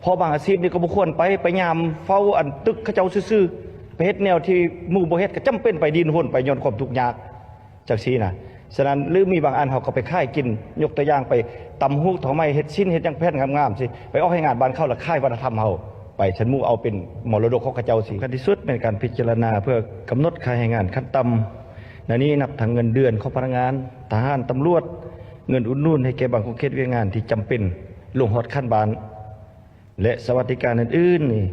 พอบางอาชีพนี่ก็บ่ควรไปยามเฝ้าอันตึกเขาเจ้าซื่อๆไปเฮ็ดแนวที่หมู่บ่เฮ็ดก็จำเป็นไปดินห่นไปย้อนความทุกข์ยากจังซี่นะฉะนั้นหรือมีบางอันเขาก็ไปค่ายกินยกตัวอย่างไปตำฮูกเถาไม้เฮ็ดชิ้นเฮ็ดยังแพทย์งามๆสิไปออกให้งานบ้านเข้าละค่ายวัฒนธรรมเฮาไปฉันมู่เอาเป็นมรดกของเขาเจ้าสิขั้นที่สุดเป็นการพิจารณาเพื่อกำหนดค่าแรงงานขั้นต่ำในนี้นับทั้งเงินเดือนของพนักงานทหารตำรวจเงินอุดหนุนให้แก่บางคนเขตเวียงงานที่จำเป็นลงฮอดขั้นบานและสวัสดิการอื่นๆนี่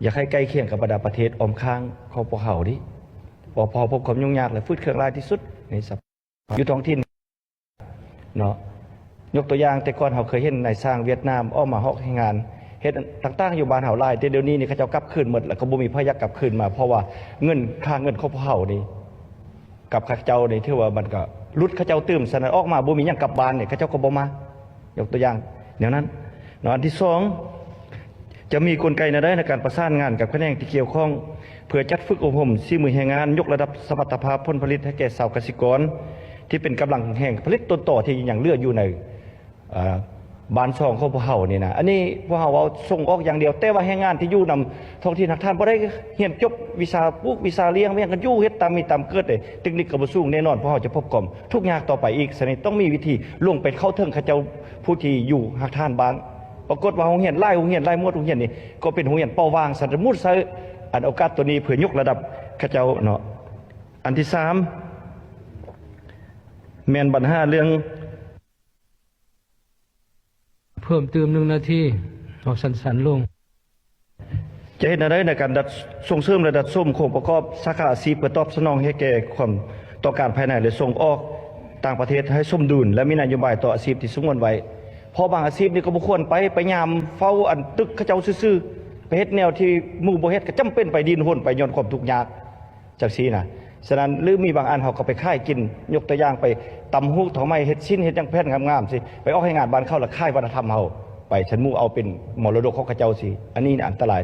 อยากให้ใกล้เคียงกับบรรดาประเทศออมข้างของพวกเขาดิพอพบความยุ่งยากและฟืดเครื่องรายที่สุดในสภาพอยู่ท้องถิ่นเนาะยกตัวอย่างแต่ก่อนเราเคยเห็นนายสร้างเวียดนามออกมาฮอกให้งานเฮ็ดต่างๆอยู่บ้านเฮาหลายแต่เดี๋ยวนี้นี่เขาเจ้ากลับคืนหมดแล้วก็บ่มีพยักกลับคืนมาเพราะว่าเงินค่าเงินของพวกเฮานี่กับข้าเจ้านี่ถือว่ามันก็ลุดเขาเจ้าตื่มสนั่นออกมาบ่มีหยังกลับบ้านนี่เขาเจ้าก็บ่มายกตัวอย่างอย่างนั้นอันที่สองจะมีกลไกในการประสานงานกับแขนงที่เกี่ยวข้องเพื่อจัดฝึกอบรมฝีมือแรงงานยกระดับสมรรถภาพผลผลิตให้แก่ชาวเกษตรกรที่เป็นกำลังแห่งผลิตต้นต่อที่ยังเหลืออยู่ในบ้านช่องของพวกเขานี่นะอันนี้พวกเขาเอาส่งออกอย่างเดียวแต่ว่าแรงงานที่อยู่นำท้องถิ่นทางท่านบ่ได้เรียนจบวิชาปลูกวิชาเลี้ยงเวียงกันอยู่เฮ็ดตามมีตามเกิดเลยเทคนิคก็บ่สูงแน่นอนพวกเขาจะพบกลมทุกอย่างต่อไปอีกฉะนั้นต้องมีวิธีลงไปเข้าถึงเขาเจ้าผู้ที่อยู่หากท่านบ้านปรากฏว่าโรงเรียนไล่โรงเรียนไล่มวดโรงเรียนนี่ก็เป็นโรงเรียนเป้าวางสันมุดใช้อันโอกาสตัวนี้เพื่อยกระดับข้าเจ้าเนาะอันที่สามแมนปัญหาเรื่องเพิ่มเติม1 นาทีเอาสั้นๆลงจะเห็นอะไรในการดัดส่งเสริมระดับส้มโครงประกอบสาขาอาชีพเพื่อตอบสนองให้แก่ความต่อการภายในหรือส่งออกต่างประเทศให้สมดุลและมีนโยบายต่ออาชีพที่สมควรไว้พอบางอาชีพนี่ก็บ่ควรไปยามเฝ้าอันตึกเขาเจ้าซื่อๆไปเฮ็ดแนวที่หมู่บ่เฮ็ดก็จำเป็นไปดินห่นไปย้อนความทุกข์ยากจังซี่นะฉะนั้นหรือมีบางอันเขาก็ไปค่ายกินยกตัวอย่างไปตำฮูกเถาไม้เฮ็ดชิ้นเฮ็ดยังแพทย์งามๆสิไปออกให้งานบ้านเข้าละค่ายวัฒนธรรมเฮาไปฉันมู่เอาเป็นมรดกของเขาเจ้าสิอันนี้อันตราย